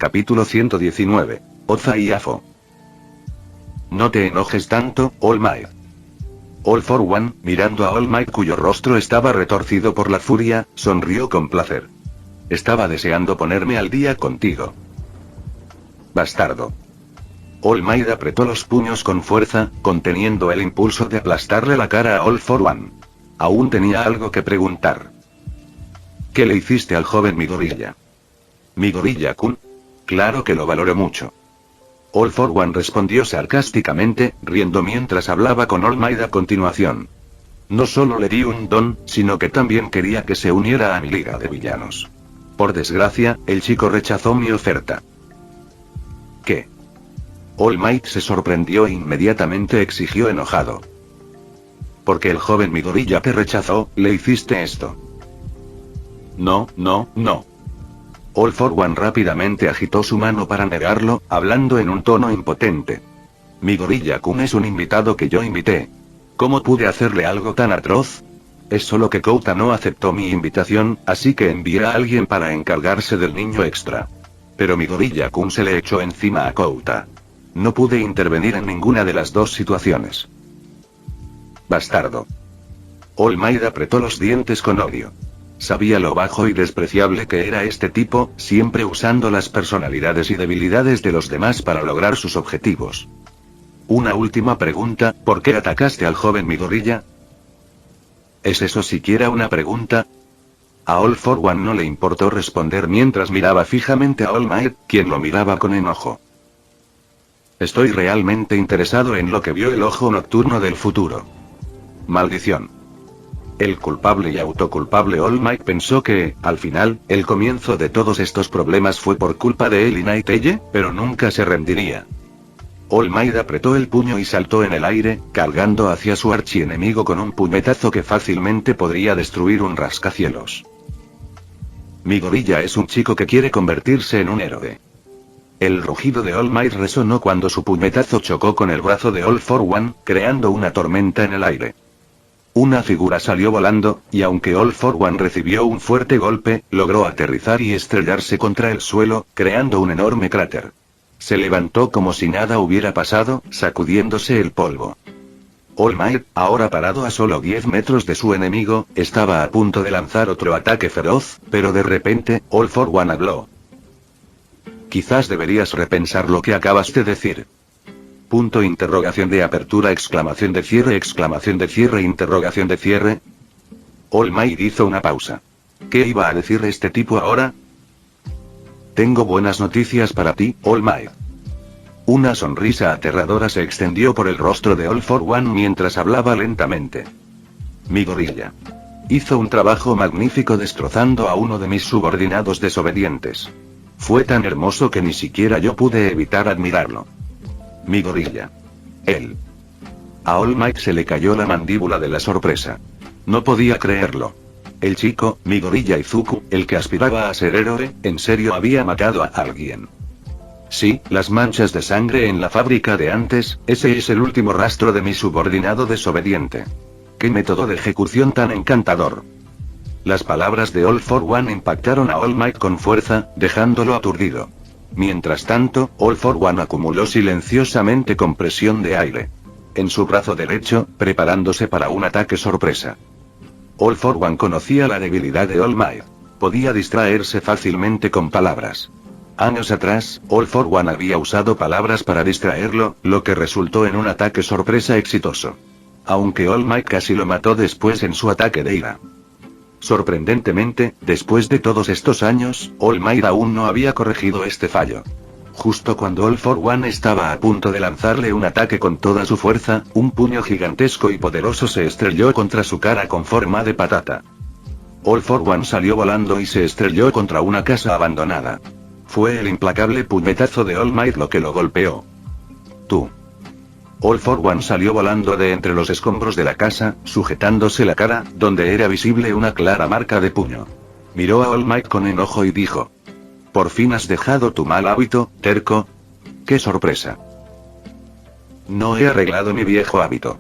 Capítulo 119. Oza y Afo. No te enojes tanto, All Might. All for One, mirando a All Might cuyo rostro estaba retorcido por la furia, sonrió con placer. Estaba deseando ponerme al día contigo. Bastardo. All Might apretó los puños con fuerza, conteniendo el impulso de aplastarle la cara a All for One. Aún tenía algo que preguntar. ¿Qué le hiciste al joven Midoriya? ¿Midoriya-kun? Claro que lo valoro mucho. All for One respondió sarcásticamente, riendo mientras hablaba con All Might a continuación. No solo le di un don, sino que también quería que se uniera a mi liga de villanos. Por desgracia, el chico rechazó mi oferta. ¿Qué? All Might se sorprendió e inmediatamente exigió enojado. Porque el joven Midoriya te rechazó, le hiciste esto. No. All for One rápidamente agitó su mano para negarlo, hablando en un tono impotente. Midoriya-kun es un invitado que yo invité. ¿Cómo pude hacerle algo tan atroz? Es solo que Kouta no aceptó mi invitación, así que envié a alguien para encargarse del niño extra. Pero Midoriya-kun se le echó encima a Kouta. No pude intervenir en ninguna de las dos situaciones. Bastardo. All Might apretó los dientes con odio. Sabía lo bajo y despreciable que era este tipo, siempre usando las personalidades y debilidades de los demás para lograr sus objetivos. Una última pregunta, ¿por qué atacaste al joven Midoriya? ¿Es eso siquiera una pregunta? A All for One no le importó responder mientras miraba fijamente a All Might, quien lo miraba con enojo. Estoy realmente interesado en lo que vio el ojo nocturno del futuro. Maldición. El culpable y autoculpable All Might pensó que, al final, el comienzo de todos estos problemas fue por culpa de él y Nighteye, pero nunca se rendiría. All Might apretó el puño y saltó en el aire, cargando hacia su archienemigo con un puñetazo que fácilmente podría destruir un rascacielos. Midoriya es un chico que quiere convertirse en un héroe. El rugido de All Might resonó cuando su puñetazo chocó con el brazo de All for One, creando una tormenta en el aire. Una figura salió volando, y aunque All for One recibió un fuerte golpe, logró aterrizar y estrellarse contra el suelo, creando un enorme cráter. Se levantó como si nada hubiera pasado, sacudiéndose el polvo. All Might, ahora parado a solo 10 metros de su enemigo, estaba a punto de lanzar otro ataque feroz, pero de repente, All for One habló. Quizás deberías repensar lo que acabas de decir. Punto interrogación de apertura exclamación de cierre interrogación de cierre. All Might hizo una pausa. ¿Qué iba a decir este tipo ahora? Tengo buenas noticias para ti, All Might. Una sonrisa aterradora se extendió por el rostro de All for One mientras hablaba lentamente. Midoriya. Hizo un trabajo magnífico destrozando a uno de mis subordinados desobedientes. Fue tan hermoso que ni siquiera yo pude evitar admirarlo. Midoriya. Él. A All Might se le cayó la mandíbula de la sorpresa. No podía creerlo. El chico, Midoriya Izuku, el que aspiraba a ser héroe, en serio había matado a alguien. Sí, las manchas de sangre en la fábrica de antes, ese es el último rastro de mi subordinado desobediente. ¡Qué método de ejecución tan encantador! Las palabras de All for One impactaron a All Might con fuerza, dejándolo aturdido. Mientras tanto, All for One acumuló silenciosamente compresión de aire en su brazo derecho, preparándose para un ataque sorpresa. All for One conocía la debilidad de All Might. Podía distraerse fácilmente con palabras. Años atrás, All for One había usado palabras para distraerlo, lo que resultó en un ataque sorpresa exitoso. Aunque All Might casi lo mató después en su ataque de ira. Sorprendentemente, después de todos estos años, All Might aún no había corregido este fallo. Justo cuando All for One estaba a punto de lanzarle un ataque con toda su fuerza, un puño gigantesco y poderoso se estrelló contra su cara con forma de patata. All for One salió volando y se estrelló contra una casa abandonada. Fue el implacable puñetazo de All Might lo que lo golpeó. Tú. All for One salió volando de entre los escombros de la casa, sujetándose la cara, donde era visible una clara marca de puño. Miró a All Might con enojo y dijo. ¿Por fin has dejado tu mal hábito, terco? ¡Qué sorpresa! No he arreglado mi viejo hábito.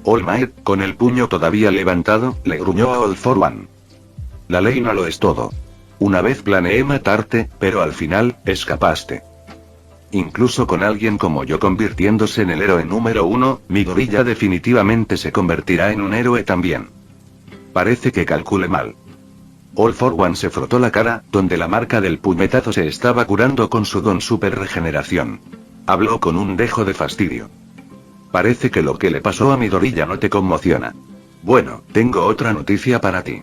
All Might, con el puño todavía levantado, le gruñó a All for One. La ley no lo es todo. Una vez planeé matarte, pero al final, escapaste. Incluso con alguien como yo convirtiéndose en el héroe número 1, mi gorilla definitivamente se convertirá en un héroe también. Parece que calcule mal. All for One se frotó la cara, donde la marca del puñetazo se estaba curando con su don super regeneración. Habló con un dejo de fastidio. Parece que lo que le pasó a mi gorilla no te conmociona. Bueno, tengo otra noticia para ti.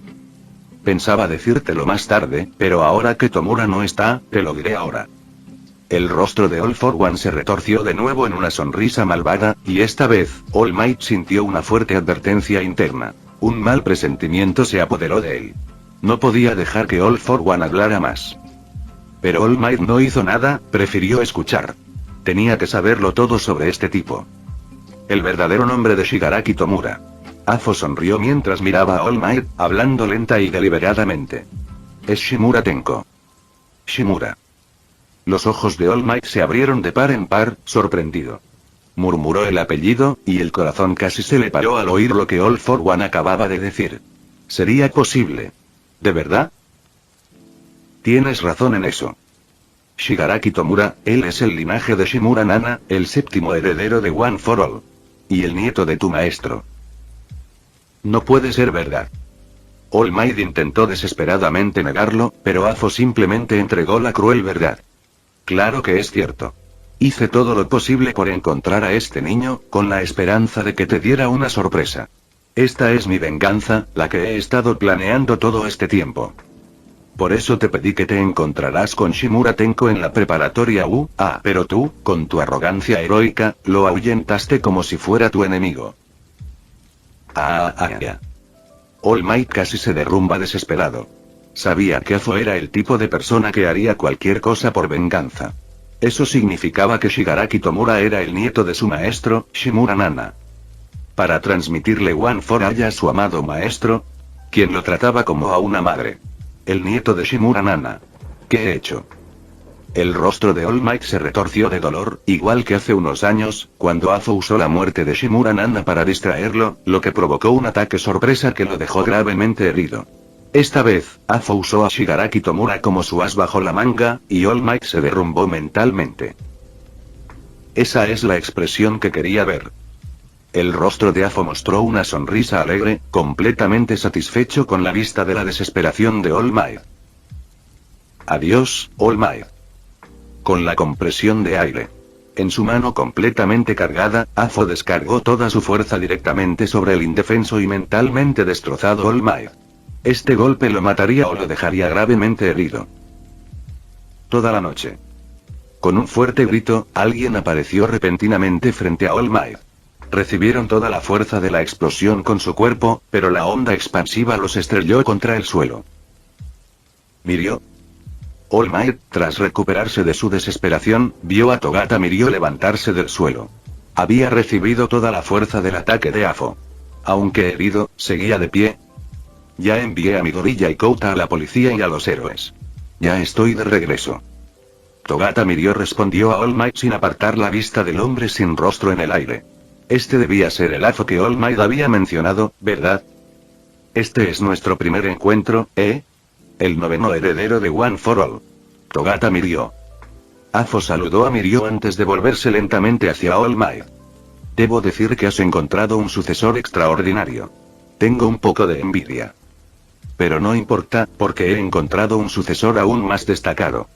Pensaba decírtelo más tarde, pero ahora que Tomura no está, te lo diré ahora. El rostro de All for One se retorció de nuevo en una sonrisa malvada, y esta vez, All Might sintió una fuerte advertencia interna. Un mal presentimiento se apoderó de él. No podía dejar que All for One hablara más. Pero All Might no hizo nada, prefirió escuchar. Tenía que saberlo todo sobre este tipo. El verdadero nombre de Shigaraki Tomura. Afo sonrió mientras miraba a All Might, hablando lenta y deliberadamente. Es Shimura Tenko. Shimura. Los ojos de All Might se abrieron de par en par, sorprendido. Murmuró el apellido, y el corazón casi se le paró al oír lo que All for One acababa de decir. ¿Sería posible? ¿De verdad? Tienes razón en eso. Shigaraki Tomura, él es el linaje de Shimura Nana, el séptimo heredero de One for All. Y el nieto de tu maestro. No puede ser verdad. All Might intentó desesperadamente negarlo, pero Afo simplemente entregó la cruel verdad. Claro que es cierto. Hice todo lo posible por encontrar a este niño, con la esperanza de que te diera una sorpresa. Esta es mi venganza, la que he estado planeando todo este tiempo. Por eso te pedí que te encontrarás con Shimura Tenko en la preparatoria pero tú, con tu arrogancia heroica, lo ahuyentaste como si fuera tu enemigo. All Might casi se derrumba desesperado. Sabía que Afo era el tipo de persona que haría cualquier cosa por venganza. Eso significaba que Shigaraki Tomura era el nieto de su maestro, Shimura Nana. Para transmitirle One for All a su amado maestro, quien lo trataba como a una madre. El nieto de Shimura Nana. ¿Qué he hecho? El rostro de All Might se retorció de dolor, igual que hace unos años, cuando Afo usó la muerte de Shimura Nana para distraerlo, lo que provocó un ataque sorpresa que lo dejó gravemente herido. Esta vez, Afo usó a Shigaraki Tomura como su as bajo la manga, y All Might se derrumbó mentalmente. Esa es la expresión que quería ver. El rostro de Afo mostró una sonrisa alegre, completamente satisfecho con la vista de la desesperación de All Might. Adiós, All Might. Con la compresión de aire. En su mano completamente cargada, Afo descargó toda su fuerza directamente sobre el indefenso y mentalmente destrozado All Might. Este golpe lo mataría o lo dejaría gravemente herido. Toda la noche. Con un fuerte grito, alguien apareció repentinamente frente a All Might. Recibieron toda la fuerza de la explosión con su cuerpo, pero la onda expansiva los estrelló contra el suelo. Mirio. All Might, tras recuperarse de su desesperación, vio a Togata Mirio levantarse del suelo. Había recibido toda la fuerza del ataque de Afo. Aunque herido, seguía de pie. Ya envié a mi gorilla y Kouta a la policía y a los héroes. Ya estoy de regreso. Togata Mirio respondió a All Might sin apartar la vista del hombre sin rostro en el aire. Este debía ser el Afo que All Might había mencionado, ¿verdad? Este es nuestro primer encuentro, ¿eh? El noveno heredero de One for All. Togata Mirio. Afo saludó a Mirio antes de volverse lentamente hacia All Might. Debo decir que has encontrado un sucesor extraordinario. Tengo un poco de envidia. Pero no importa, porque he encontrado un sucesor aún más destacado.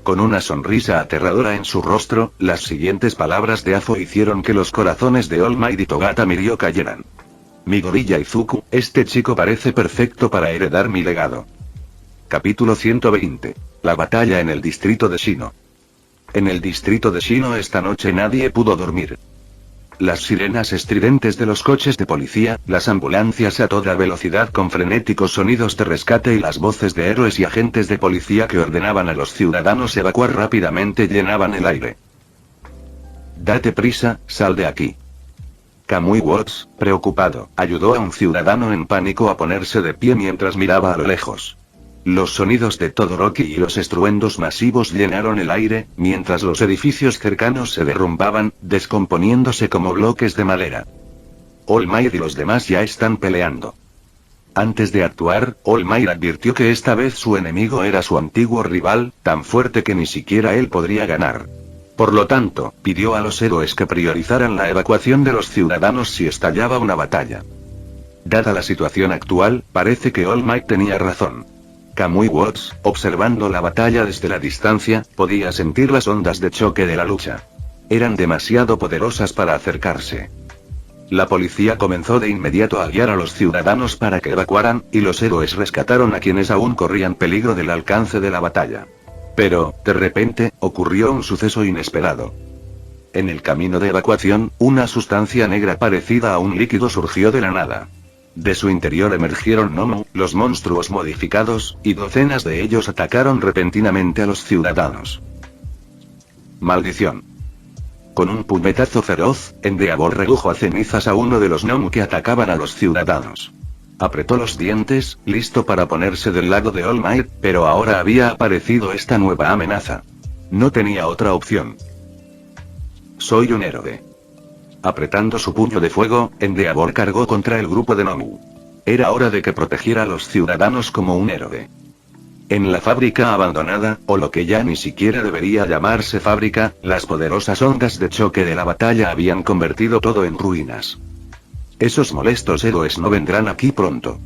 Con una sonrisa aterradora en su rostro, las siguientes palabras de Afo hicieron que los corazones de All Might y Togata Mirio cayeran. Mi gorilla Izuku, este chico parece perfecto para heredar mi legado. Capítulo 120. La batalla en el distrito de Shino. En el distrito de Shino esta noche nadie pudo dormir. Las sirenas estridentes de los coches de policía, las ambulancias a toda velocidad con frenéticos sonidos de rescate y las voces de héroes y agentes de policía que ordenaban a los ciudadanos evacuar rápidamente llenaban el aire. Date prisa, sal de aquí. Kamui Watts, preocupado, ayudó a un ciudadano en pánico a ponerse de pie mientras miraba a lo lejos. Los sonidos de Todoroki y los estruendos masivos llenaron el aire, mientras los edificios cercanos se derrumbaban, descomponiéndose como bloques de madera. All Might y los demás ya están peleando. Antes de actuar, All Might advirtió que esta vez su enemigo era su antiguo rival, tan fuerte que ni siquiera él podría ganar. Por lo tanto, pidió a los héroes que priorizaran la evacuación de los ciudadanos si estallaba una batalla. Dada la situación actual, parece que All Might tenía razón. Kamui Watts, observando la batalla desde la distancia, podía sentir las ondas de choque de la lucha. Eran demasiado poderosas para acercarse. La policía comenzó de inmediato a guiar a los ciudadanos para que evacuaran, y los héroes rescataron a quienes aún corrían peligro del alcance de la batalla. Pero, de repente, ocurrió un suceso inesperado. En el camino de evacuación, una sustancia negra parecida a un líquido surgió de la nada. De su interior emergieron Nomu, los monstruos modificados, y docenas de ellos atacaron repentinamente a los ciudadanos. Maldición. Con un puñetazo feroz, Endeavor redujo a cenizas a uno de los Nomu que atacaban a los ciudadanos. Apretó los dientes, listo para ponerse del lado de All Might, pero ahora había aparecido esta nueva amenaza. No tenía otra opción. Soy un héroe. Apretando su puño de fuego, Endeavor cargó contra el grupo de Nomu. Era hora de que protegiera a los ciudadanos como un héroe. En la fábrica abandonada, o lo que ya ni siquiera debería llamarse fábrica, las poderosas ondas de choque de la batalla habían convertido todo en ruinas. Esos molestos héroes no vendrán aquí pronto.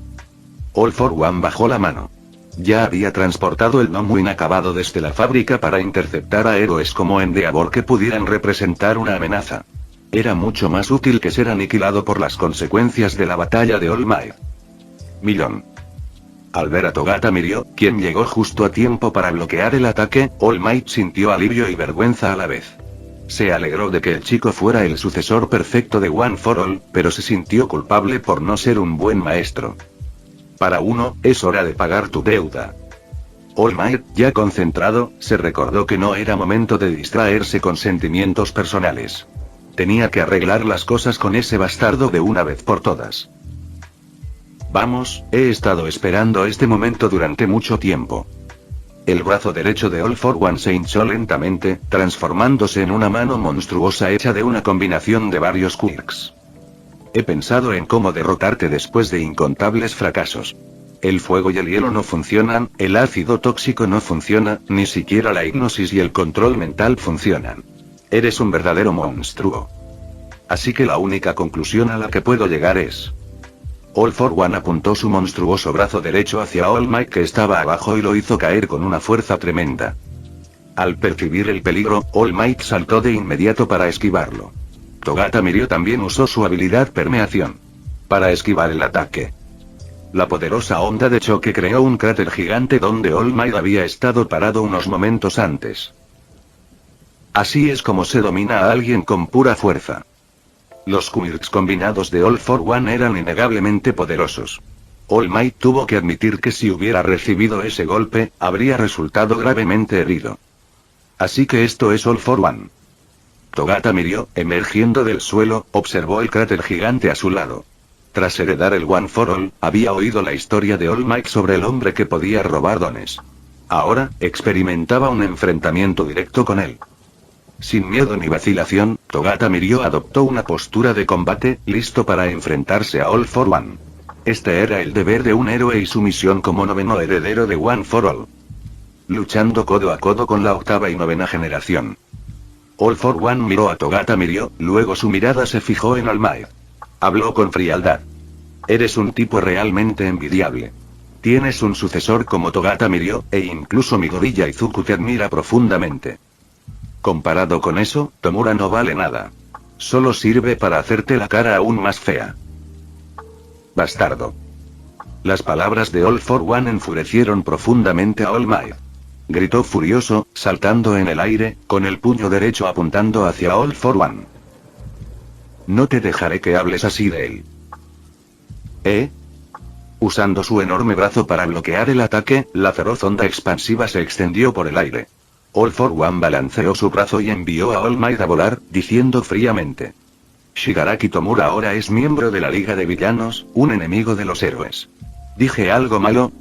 All for One bajó la mano. Ya había transportado el Nomu inacabado desde la fábrica para interceptar a héroes como Endeavor que pudieran representar una amenaza. Era mucho más útil que ser aniquilado por las consecuencias de la batalla de All Might. Millón. Al ver a Togata Mirio, quien llegó justo a tiempo para bloquear el ataque, All Might sintió alivio y vergüenza a la vez. Se alegró de que el chico fuera el sucesor perfecto de One for All, pero se sintió culpable por no ser un buen maestro. Para uno, es hora de pagar tu deuda. All Might, ya concentrado, se recordó que no era momento de distraerse con sentimientos personales. Tenía que arreglar las cosas con ese bastardo de una vez por todas. Vamos, he estado esperando este momento durante mucho tiempo. El brazo derecho de All for One se hinchó lentamente, transformándose en una mano monstruosa hecha de una combinación de varios quirks. He pensado en cómo derrotarte después de incontables fracasos. El fuego y el hielo no funcionan, el ácido tóxico no funciona, ni siquiera la hipnosis y el control mental funcionan. Eres un verdadero monstruo. Así que la única conclusión a la que puedo llegar es... All for One apuntó su monstruoso brazo derecho hacia All Might que estaba abajo y lo hizo caer con una fuerza tremenda. Al percibir el peligro, All Might saltó de inmediato para esquivarlo. Togata Mirio también usó su habilidad permeación para esquivar el ataque. La poderosa onda de choque creó un cráter gigante donde All Might había estado parado unos momentos antes. Así es como se domina a alguien con pura fuerza. Los quirks combinados de All for One eran innegablemente poderosos. All Might tuvo que admitir que si hubiera recibido ese golpe, habría resultado gravemente herido. Así que esto es All for One. Togata Mirio, emergiendo del suelo, observó el cráter gigante a su lado. Tras heredar el One for All, había oído la historia de All Might sobre el hombre que podía robar dones. Ahora, experimentaba un enfrentamiento directo con él. Sin miedo ni vacilación, Togata Mirio adoptó una postura de combate, listo para enfrentarse a All for One. Este era el deber de un héroe y su misión como noveno heredero de One for All. Luchando codo a codo con la octava y novena generación. All for One miró a Togata Mirio, luego su mirada se fijó en All Might. Habló con frialdad. Eres un tipo realmente envidiable. Tienes un sucesor como Togata Mirio, e incluso mi gorilla Izuku te admira profundamente. Comparado con eso, Tomura no vale nada. Solo sirve para hacerte la cara aún más fea. Bastardo. Las palabras de All for One enfurecieron profundamente a All Might. Gritó furioso, saltando en el aire, con el puño derecho apuntando hacia All for One. No te dejaré que hables así de él. Usando su enorme brazo para bloquear el ataque, la feroz onda expansiva se extendió por el aire. All for One balanceó su brazo y envió a All Might a volar, diciendo fríamente. Shigaraki Tomura ahora es miembro de la Liga de Villanos, un enemigo de los héroes. ¿Dije algo malo?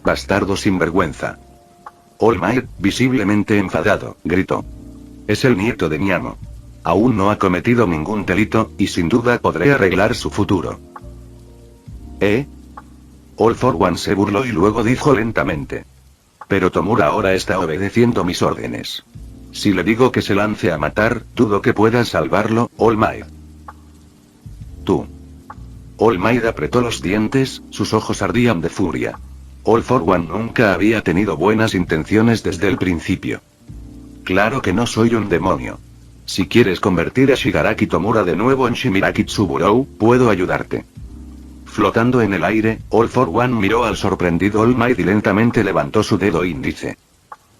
Bastardo sinvergüenza. All Might, visiblemente enfadado, gritó. Es el nieto de mi amo. Aún no ha cometido ningún delito, y sin duda podré arreglar su futuro. All for One se burló y luego dijo lentamente. Pero Tomura ahora está obedeciendo mis órdenes. Si le digo que se lance a matar, dudo que puedas salvarlo, All Might. Tú. All Might apretó los dientes, sus ojos ardían de furia. All for One nunca había tenido buenas intenciones desde el principio. Claro que no soy un demonio. Si quieres convertir a Shigaraki Tomura de nuevo en Shimiraki Tsuburou, puedo ayudarte. Flotando en el aire, All for One miró al sorprendido All Might y lentamente levantó su dedo índice.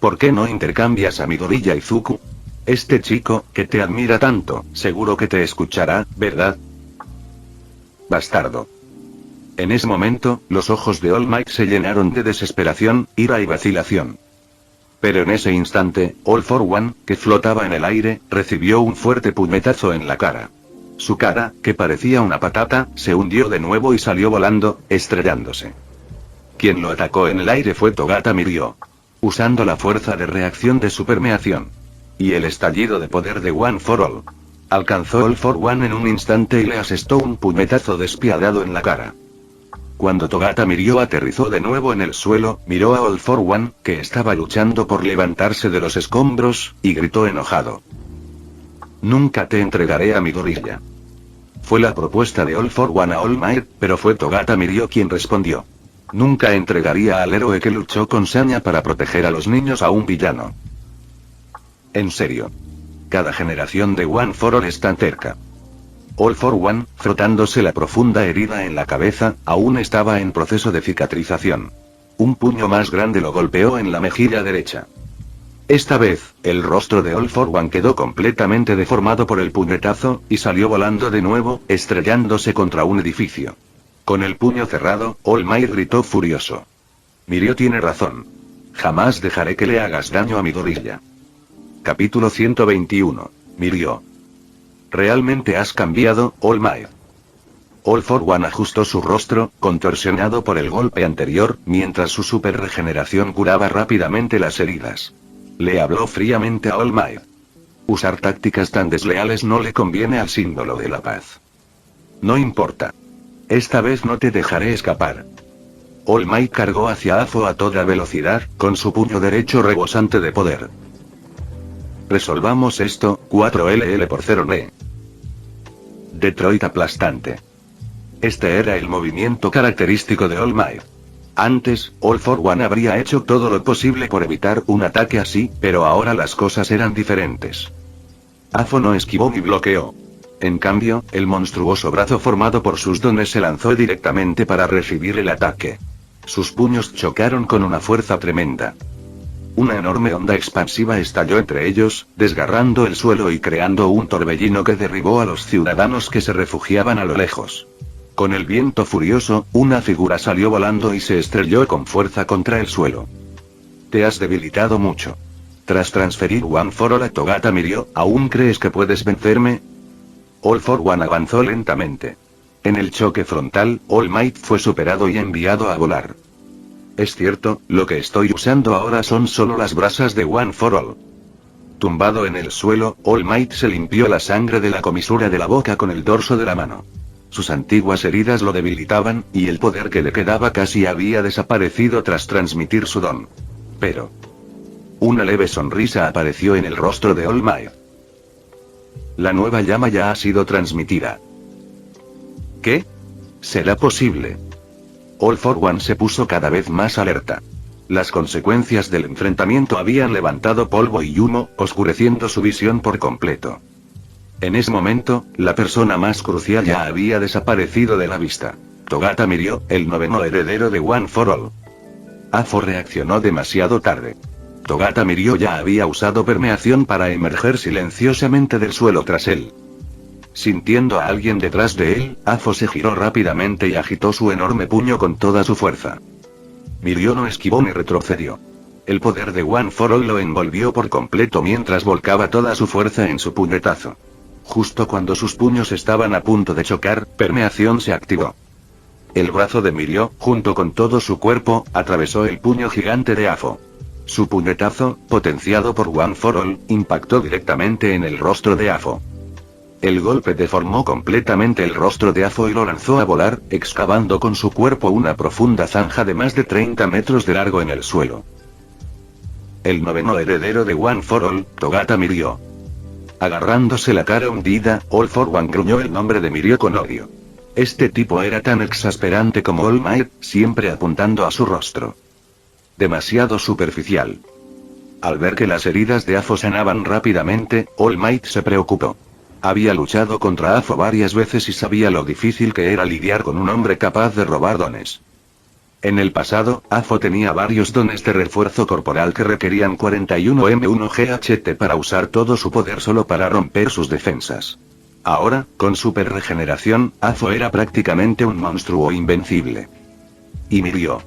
¿Por qué no intercambias a Midoriya Izuku? Este chico, que te admira tanto, seguro que te escuchará, ¿verdad? Bastardo. En ese momento, los ojos de All Might se llenaron de desesperación, ira y vacilación. Pero en ese instante, All for One, que flotaba en el aire, recibió un fuerte puñetazo en la cara. Su cara, que parecía una patata, se hundió de nuevo y salió volando, estrellándose. Quien lo atacó en el aire fue Togata Mirio. Usando la fuerza de reacción de su permeación. Y el estallido de poder de One for All. Alcanzó All for One en un instante y le asestó un puñetazo despiadado en la cara. Cuando Togata Mirio aterrizó de nuevo en el suelo, miró a All for One, que estaba luchando por levantarse de los escombros, y gritó enojado. Nunca te entregaré a Midoriya. Fue la propuesta de All for One a All Might, pero fue Togata Mirio quien respondió. Nunca entregaría al héroe que luchó con saña para proteger a los niños a un villano. En serio. Cada generación de One for All está cerca. All for One, frotándose la profunda herida en la cabeza, aún estaba en proceso de cicatrización. Un puño más grande lo golpeó en la mejilla derecha. Esta vez, el rostro de All for One quedó completamente deformado por el puñetazo, y salió volando de nuevo, estrellándose contra un edificio. Con el puño cerrado, All Might gritó furioso. Mirio tiene razón. Jamás dejaré que le hagas daño a Midoriya. Capítulo 121. Mirio. Realmente has cambiado, All Might. All for One ajustó su rostro, contorsionado por el golpe anterior, mientras su super regeneración curaba rápidamente las heridas. Le habló fríamente a All Might. Usar tácticas tan desleales no le conviene al símbolo de la paz. No importa. Esta vez no te dejaré escapar. All Might cargó hacia Afo a toda velocidad, con su puño derecho rebosante de poder. Resolvamos esto, 4LL por 0N. Detroit aplastante. Este era el movimiento característico de All Might. Antes, All for One habría hecho todo lo posible por evitar un ataque así, pero ahora las cosas eran diferentes. Afo no esquivó ni bloqueó. En cambio, el monstruoso brazo formado por sus dones se lanzó directamente para recibir el ataque. Sus puños chocaron con una fuerza tremenda. Una enorme onda expansiva estalló entre ellos, desgarrando el suelo y creando un torbellino que derribó a los ciudadanos que se refugiaban a lo lejos. Con el viento furioso, una figura salió volando y se estrelló con fuerza contra el suelo. Te has debilitado mucho. Tras transferir One for All a Togata Mirio, ¿aún crees que puedes vencerme? All for One avanzó lentamente. En el choque frontal, All Might fue superado y enviado a volar. Es cierto, lo que estoy usando ahora son solo las brasas de One for All. Tumbado en el suelo, All Might se limpió la sangre de la comisura de la boca con el dorso de la mano. Sus antiguas heridas lo debilitaban, y el poder que le quedaba casi había desaparecido tras transmitir su don. Pero una leve sonrisa apareció en el rostro de All Might. La nueva llama ya ha sido transmitida. ¿Qué? ¿Será posible? All for One se puso cada vez más alerta. Las consecuencias del enfrentamiento habían levantado polvo y humo, oscureciendo su visión por completo. En ese momento, la persona más crucial ya había desaparecido de la vista. Togata Mirio, el noveno heredero de One for All. Afo reaccionó demasiado tarde. Togata Mirio ya había usado permeación para emerger silenciosamente del suelo tras él. Sintiendo a alguien detrás de él, Afo se giró rápidamente y agitó su enorme puño con toda su fuerza. Mirio no esquivó ni retrocedió. El poder de One for All lo envolvió por completo mientras volcaba toda su fuerza en su puñetazo. Justo cuando sus puños estaban a punto de chocar, permeación se activó. El brazo de Mirio, junto con todo su cuerpo, atravesó el puño gigante de Afo. Su puñetazo, potenciado por One for All, impactó directamente en el rostro de Afo. El golpe deformó completamente el rostro de Afo y lo lanzó a volar, excavando con su cuerpo una profunda zanja de más de 30 metros de largo en el suelo. El noveno heredero de One for All, Togata Mirio. Agarrándose la cara hundida, All for One gruñó el nombre de Mirio con odio. Este tipo era tan exasperante como All Might, siempre apuntando a su rostro. Demasiado superficial. Al ver que las heridas de Afo sanaban rápidamente, All Might se preocupó. Había luchado contra Afo varias veces y sabía lo difícil que era lidiar con un hombre capaz de robar dones. En el pasado, Afo tenía varios dones de refuerzo corporal que requerían 41M1 GHT para usar todo su poder solo para romper sus defensas. Ahora, con super regeneración, Afo era prácticamente un monstruo invencible. Y Mirio.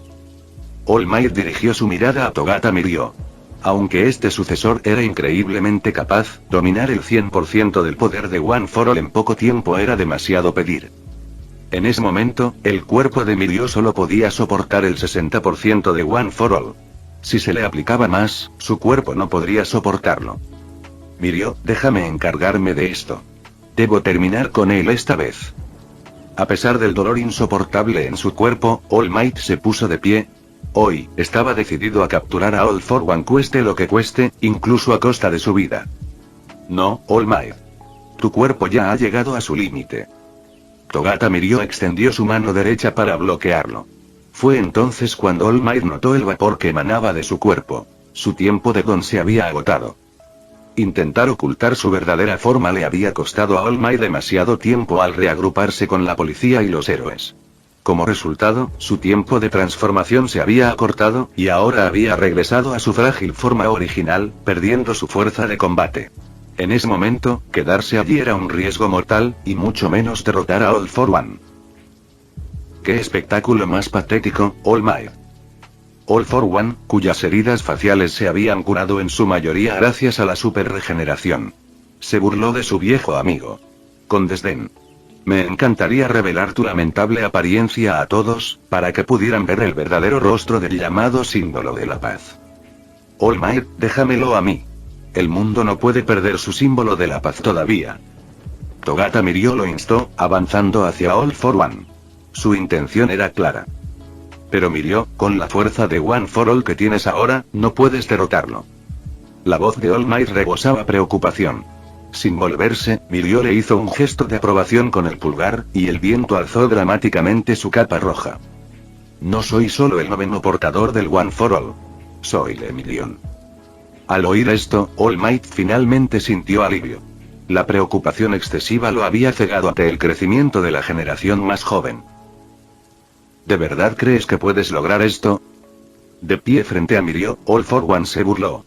All Might dirigió su mirada a Togata Mirio. Aunque este sucesor era increíblemente capaz, dominar el 100% del poder de One for All en poco tiempo era demasiado pedir. En ese momento, el cuerpo de Mirio solo podía soportar el 60% de One for All. Si se le aplicaba más, su cuerpo no podría soportarlo. Mirio, déjame encargarme de esto. Debo terminar con él esta vez. A pesar del dolor insoportable en su cuerpo, All Might se puso de pie. Hoy, estaba decidido a capturar a All for One cueste lo que cueste, incluso a costa de su vida. No, All Might. Tu cuerpo ya ha llegado a su límite. Togata Mirio extendió su mano derecha para bloquearlo. Fue entonces cuando All Might notó el vapor que emanaba de su cuerpo. Su tiempo de don se había agotado. Intentar ocultar su verdadera forma le había costado a All Might demasiado tiempo al reagruparse con la policía y los héroes. Como resultado, su tiempo de transformación se había acortado, y ahora había regresado a su frágil forma original, perdiendo su fuerza de combate. En ese momento, quedarse allí era un riesgo mortal, y mucho menos derrotar a All for One. ¡Qué espectáculo más patético, All Might! All for One, cuyas heridas faciales se habían curado en su mayoría gracias a la super regeneración. Se burló de su viejo amigo. Con desdén. Me encantaría revelar tu lamentable apariencia a todos, para que pudieran ver el verdadero rostro del llamado símbolo de la paz. All Might, déjamelo a mí. El mundo no puede perder su símbolo de la paz todavía. Togata Mirio lo instó, avanzando hacia All for One. Su intención era clara. Pero Mirio, con la fuerza de One for All que tienes ahora, no puedes derrotarlo. La voz de All Might rebosaba preocupación. Sin volverse, Mirio le hizo un gesto de aprobación con el pulgar, y el viento alzó dramáticamente su capa roja. No soy solo el noveno portador del One for All. Soy Lemillion. Al oír esto, All Might finalmente sintió alivio. La preocupación excesiva lo había cegado ante el crecimiento de la generación más joven. ¿De verdad crees que puedes lograr esto? De pie frente a Mirio, All for One se burló.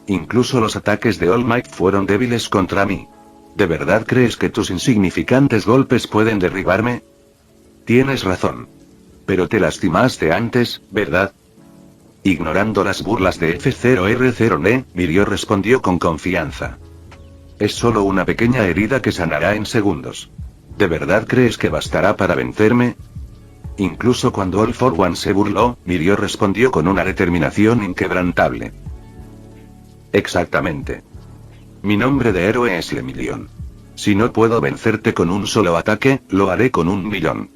Incluso los ataques de All Might fueron débiles contra mí. ¿De verdad crees que tus insignificantes golpes pueden derribarme? Tienes razón. Pero te lastimaste antes, ¿verdad? Ignorando las burlas de F0R0N, Mirio respondió con confianza. Es solo una pequeña herida que sanará en segundos. ¿De verdad crees que bastará para vencerme? Incluso cuando All for One se burló, Mirio respondió con una determinación inquebrantable. Exactamente. Mi nombre de héroe es Lemillion. Si no puedo vencerte con un solo ataque, lo haré con 1.000.000.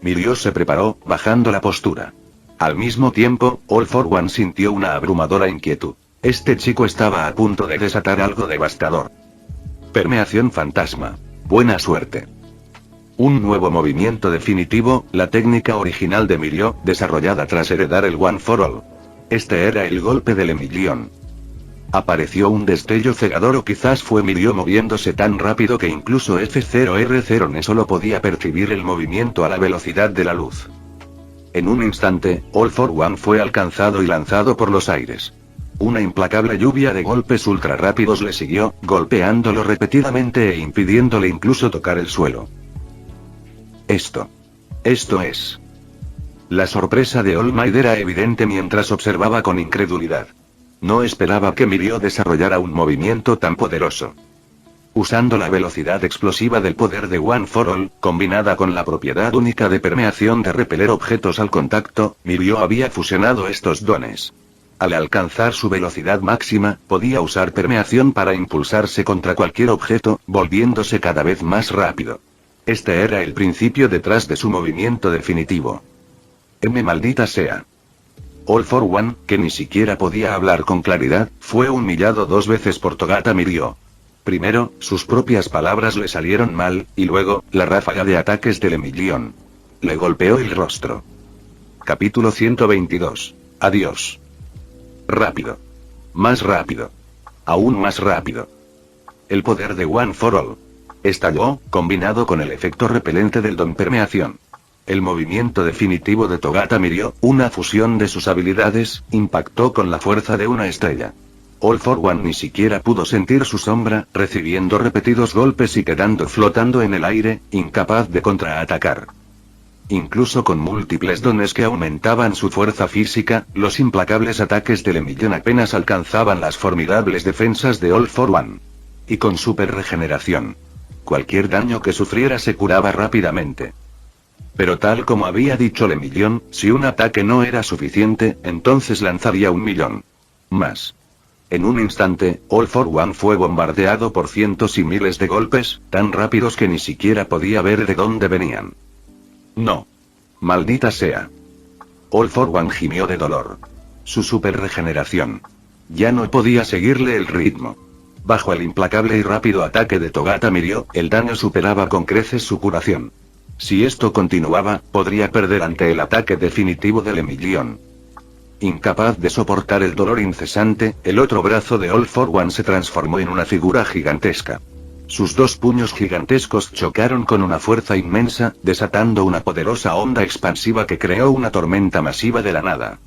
Mirio se preparó, bajando la postura. Al mismo tiempo, All for One sintió una abrumadora inquietud. Este chico estaba a punto de desatar algo devastador. Permeación fantasma. Buena suerte. Un nuevo movimiento definitivo, la técnica original de Mirio, desarrollada tras heredar el One for All. Este era el golpe de Lemillion. Apareció un destello cegador o quizás fue Mirio moviéndose tan rápido que incluso F0R0N solo podía percibir el movimiento a la velocidad de la luz. En un instante, All for One fue alcanzado y lanzado por los aires. Una implacable lluvia de golpes ultra rápidos le siguió, golpeándolo repetidamente e impidiéndole incluso tocar el suelo. Esto es. La sorpresa de All Might era evidente mientras observaba con incredulidad. No esperaba que Mirio desarrollara un movimiento tan poderoso. Usando la velocidad explosiva del poder de One for All, combinada con la propiedad única de permeación de repeler objetos al contacto, Mirio había fusionado estos dones. Al alcanzar su velocidad máxima, podía usar permeación para impulsarse contra cualquier objeto, volviéndose cada vez más rápido. Este era el principio detrás de su movimiento definitivo. Maldita sea. All for One, que ni siquiera podía hablar con claridad, fue humillado 2 veces por Togata Mirio. Primero, sus propias palabras le salieron mal, y luego, la ráfaga de ataques del Emilion. Le golpeó el rostro. Capítulo 122. Adiós. Rápido. Más rápido. Aún más rápido. El poder de One for All estalló, combinado con el efecto repelente del don permeación. El movimiento definitivo de Togata Mirio, una fusión de sus habilidades, impactó con la fuerza de una estrella. All for One ni siquiera pudo sentir su sombra, recibiendo repetidos golpes y quedando flotando en el aire, incapaz de contraatacar. Incluso con múltiples dones que aumentaban su fuerza física, los implacables ataques del Emilion apenas alcanzaban las formidables defensas de All for One. Y con super regeneración, cualquier daño que sufriera se curaba rápidamente. Pero tal como había dicho el Emilion, si un ataque no era suficiente, entonces lanzaría 1.000.000 más. En un instante, All for One fue bombardeado por cientos y miles de golpes, tan rápidos que ni siquiera podía ver de dónde venían. No. Maldita sea. All for One gimió de dolor. Su super regeneración. Ya no podía seguirle el ritmo. Bajo el implacable y rápido ataque de Togata Mirio, el daño superaba con creces su curación. Si esto continuaba, podría perder ante el ataque definitivo del Emilion. Incapaz de soportar el dolor incesante, el otro brazo de All for One se transformó en una figura gigantesca. Sus 2 puños gigantescos chocaron con una fuerza inmensa, desatando una poderosa onda expansiva que creó una tormenta masiva de la nada.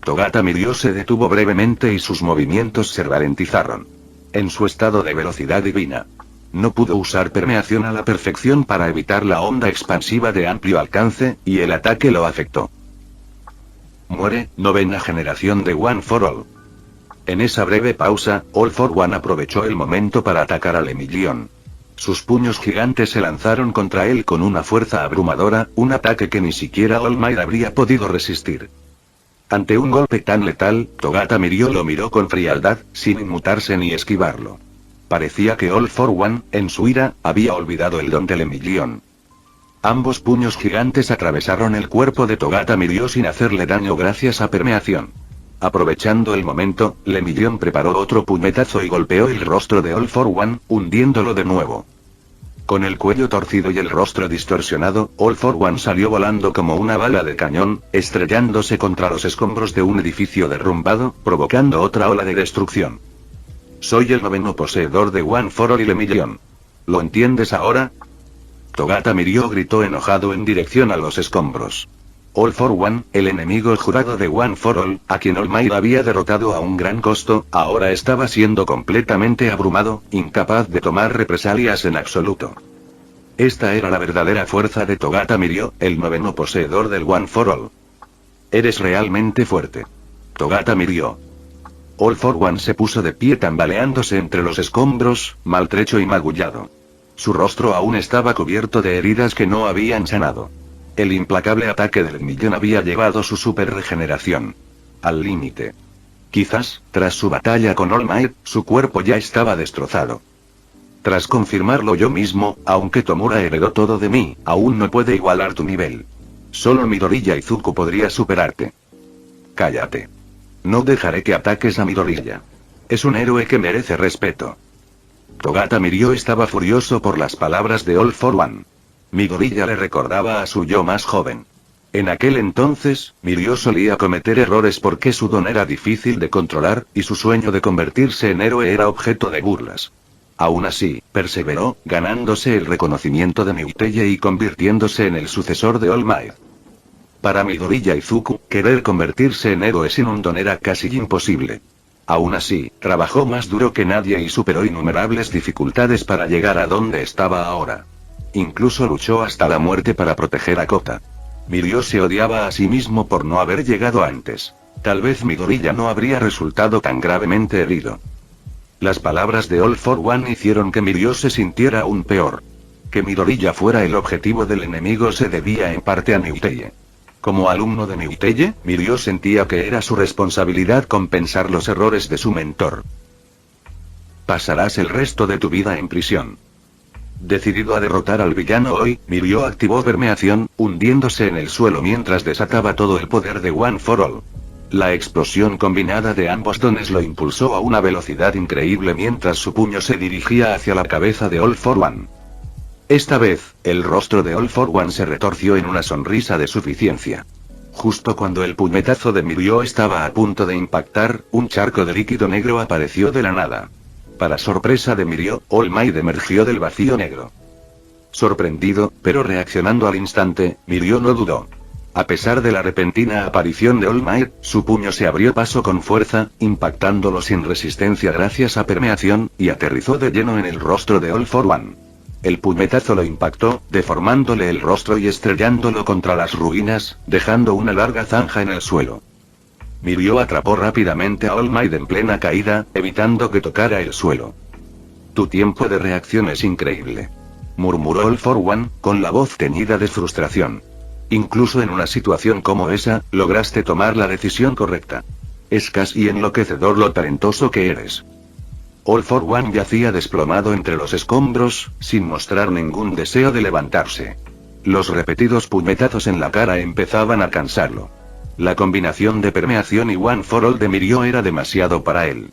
Togata Mirio se detuvo brevemente y sus movimientos se ralentizaron. En su estado de velocidad divina, no pudo usar permeación a la perfección para evitar la onda expansiva de amplio alcance, y el ataque lo afectó. Muere, 9ª generación de One for All. En esa breve pausa, All for One aprovechó el momento para atacar al Emilion. Sus puños gigantes se lanzaron contra él con una fuerza abrumadora, un ataque que ni siquiera All Might habría podido resistir. Ante un golpe tan letal, Togata Mirio lo miró con frialdad, sin inmutarse ni esquivarlo. Parecía que All for One, en su ira, había olvidado el don del Emilion. Ambos puños gigantes atravesaron el cuerpo de Togata Mirio sin hacerle daño gracias a permeación. Aprovechando el momento, el Emilion preparó otro puñetazo y golpeó el rostro de All for One, hundiéndolo de nuevo. Con el cuello torcido y el rostro distorsionado, All for One salió volando como una bala de cañón, estrellándose contra los escombros de un edificio derrumbado, provocando otra ola de destrucción. Soy el 9º poseedor de One for All y el Emilion. ¿Lo entiendes ahora? Togata Mirio gritó enojado en dirección a los escombros. All for One, el enemigo jurado de One for All, a quien All Might había derrotado a un gran costo, ahora estaba siendo completamente abrumado, incapaz de tomar represalias en absoluto. Esta era la verdadera fuerza de Togata Mirio, el 9º poseedor del One for All. Eres realmente fuerte. Togata Mirio. All for One se puso de pie tambaleándose entre los escombros, maltrecho y magullado. Su rostro aún estaba cubierto de heridas que no habían sanado. El implacable ataque del Emilion había llevado su super regeneración al límite. Quizás, tras su batalla con All Might, su cuerpo ya estaba destrozado. Tras confirmarlo yo mismo, aunque Tomura heredó todo de mí, aún no puede igualar tu nivel. Solo Midoriya Izuku podría superarte. Cállate. No dejaré que ataques a Midoriya. Es un héroe que merece respeto. Togata Mirio estaba furioso por las palabras de All for One. Midoriya le recordaba a su yo más joven. En aquel entonces, Mirio solía cometer errores porque su don era difícil de controlar, y su sueño de convertirse en héroe era objeto de burlas. Aún así, perseveró, ganándose el reconocimiento de Miuteye y convirtiéndose en el sucesor de All Might. Para Midoriya Izuku, querer convertirse en héroe sin un don era casi imposible. Aún así, trabajó más duro que nadie y superó innumerables dificultades para llegar a donde estaba ahora. Incluso luchó hasta la muerte para proteger a Kota. Mirio se odiaba a sí mismo por no haber llegado antes. Tal vez Midoriya no habría resultado tan gravemente herido. Las palabras de All for One hicieron que Mirio se sintiera aún peor. Que Midoriya fuera el objetivo del enemigo se debía en parte a Miuteye. Como alumno de Miuteye, Mirio sentía que era su responsabilidad compensar los errores de su mentor. Pasarás el resto de tu vida en prisión. Decidido a derrotar al villano hoy, Mirio activó permeación, hundiéndose en el suelo mientras desataba todo el poder de One for All. La explosión combinada de ambos dones lo impulsó a una velocidad increíble mientras su puño se dirigía hacia la cabeza de All for One. Esta vez, el rostro de All for One se retorció en una sonrisa de suficiencia. Justo cuando el puñetazo de Mirio estaba a punto de impactar, un charco de líquido negro apareció de la nada. Para sorpresa de Mirio, All Might emergió del vacío negro. Sorprendido, pero reaccionando al instante, Mirio no dudó. A pesar de la repentina aparición de All Might, su puño se abrió paso con fuerza, impactándolo sin resistencia gracias a permeación, y aterrizó de lleno en el rostro de All for One. El puñetazo lo impactó, deformándole el rostro y estrellándolo contra las ruinas, dejando una larga zanja en el suelo. Mirio atrapó rápidamente a All Might en plena caída, evitando que tocara el suelo. Tu tiempo de reacción es increíble, murmuró All for One, con la voz teñida de frustración. Incluso en una situación como esa, lograste tomar la decisión correcta. Es casi enloquecedor lo talentoso que eres. All for One yacía desplomado entre los escombros, sin mostrar ningún deseo de levantarse. Los repetidos puñetazos en la cara empezaban a cansarlo. La combinación de permeación y One for All de Mirio era demasiado para él.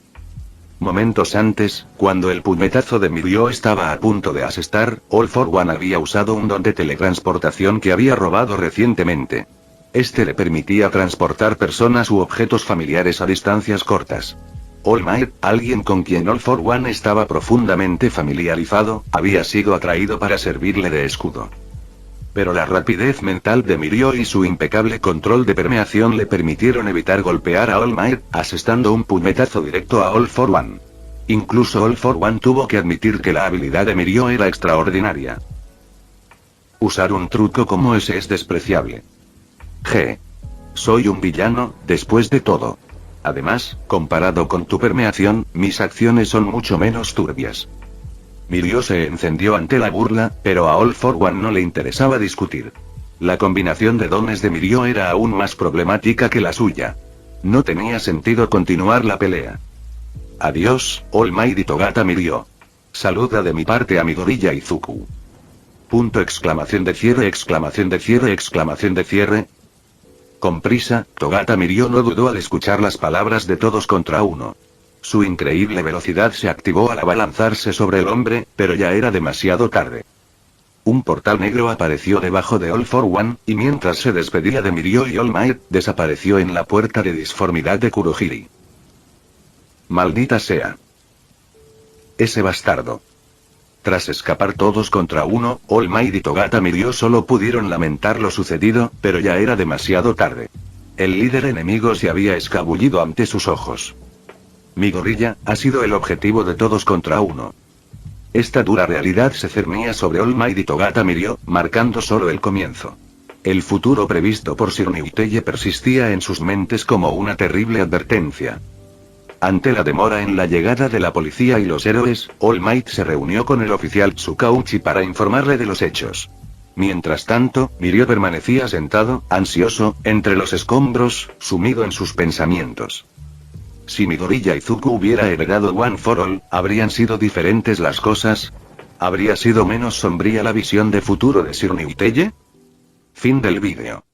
Momentos antes, cuando el puñetazo de Mirio estaba a punto de asestar, All for One había usado un don de teletransportación que había robado recientemente. Este le permitía transportar personas u objetos familiares a distancias cortas. All Might, alguien con quien All for One estaba profundamente familiarizado, había sido atraído para servirle de escudo. Pero la rapidez mental de Mirio y su impecable control de permeación le permitieron evitar golpear a All Might, asestando un puñetazo directo a All for One. Incluso All for One tuvo que admitir que la habilidad de Mirio era extraordinaria. Usar un truco como ese es despreciable. Soy un villano, después de todo. Además, comparado con tu permeación, mis acciones son mucho menos turbias. Mirio se encendió ante la burla, pero a All for One no le interesaba discutir. La combinación de dones de Mirio era aún más problemática que la suya. No tenía sentido continuar la pelea. Adiós, All Might y Togata Mirio. Saluda de mi parte a Midoriya Izuku. Punto exclamación de cierre exclamación de cierre exclamación de cierre. Con prisa, Togata Mirio no dudó al escuchar las palabras de todos contra uno. Su increíble velocidad se activó al abalanzarse sobre el hombre, pero ya era demasiado tarde. Un portal negro apareció debajo de All for One, y mientras se despedía de Mirio y All Might, desapareció en la puerta de disformidad de Kurohiri. Maldita sea. Ese bastardo. Tras escapar todos contra uno, All Might y Togata Mirio solo pudieron lamentar lo sucedido, pero ya era demasiado tarde. El líder enemigo se había escabullido ante sus ojos. Midoriya ha sido el objetivo de todos contra uno. Esta dura realidad se cernía sobre All Might y Togata Mirio, marcando solo el comienzo. El futuro previsto por Sir Miuteye persistía en sus mentes como una terrible advertencia. Ante la demora en la llegada de la policía y los héroes, All Might se reunió con el oficial Tsukauchi para informarle de los hechos. Mientras tanto, Mirio permanecía sentado, ansioso, entre los escombros, sumido en sus pensamientos. Si Midoriya Izuku hubiera heredado One for All, ¿habrían sido diferentes las cosas? ¿Habría sido menos sombría la visión de futuro de Sir Miuteye? Fin del vídeo.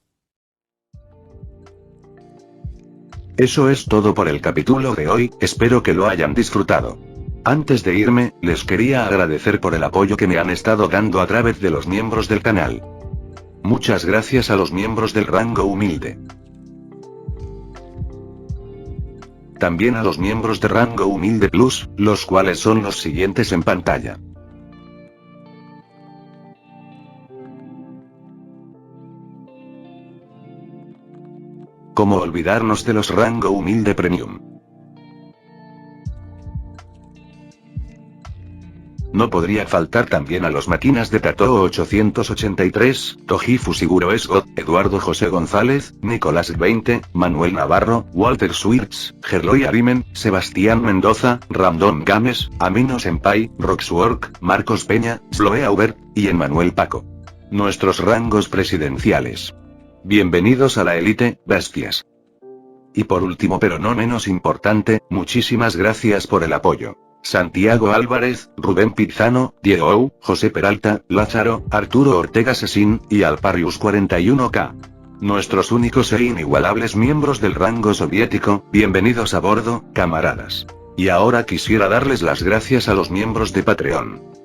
Eso es todo por el capítulo de hoy, espero que lo hayan disfrutado. Antes de irme, les quería agradecer por el apoyo que me han estado dando a través de los miembros del canal. Muchas gracias a los miembros del rango humilde. También a los miembros de rango humilde plus, los cuales son los siguientes en pantalla. ¿Cómo olvidarnos de los rango humilde premium? No podría faltar también a los máquinas de Tatoo 883, Toji Fusiguro Esgot, Eduardo José González, Nicolás 20, Manuel Navarro, Walter Swirtz, Gerloy Arimen, Sebastián Mendoza, Random Games, Amino Senpai, Roxwork, Marcos Peña, Sloe Aubert, y Emmanuel Paco. Nuestros rangos presidenciales. Bienvenidos a la élite, bestias. Y por último pero no menos importante, muchísimas gracias por el apoyo. Santiago Álvarez, Rubén Pizano, Diego Ou, José Peralta, Lázaro, Arturo Ortega Sesín, y Alparius 41K. Nuestros únicos e inigualables miembros del rango soviético, bienvenidos a bordo, camaradas. Y ahora quisiera darles las gracias a los miembros de Patreon.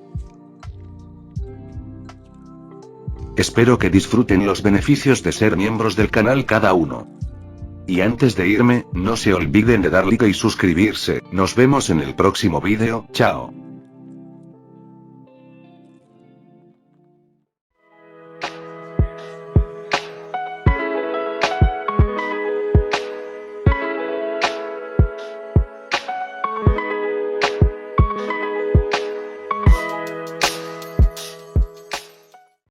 Espero que disfruten los beneficios de ser miembros del canal cada uno. Y antes de irme, no se olviden de dar like y suscribirse. Nos vemos en el próximo vídeo, chao.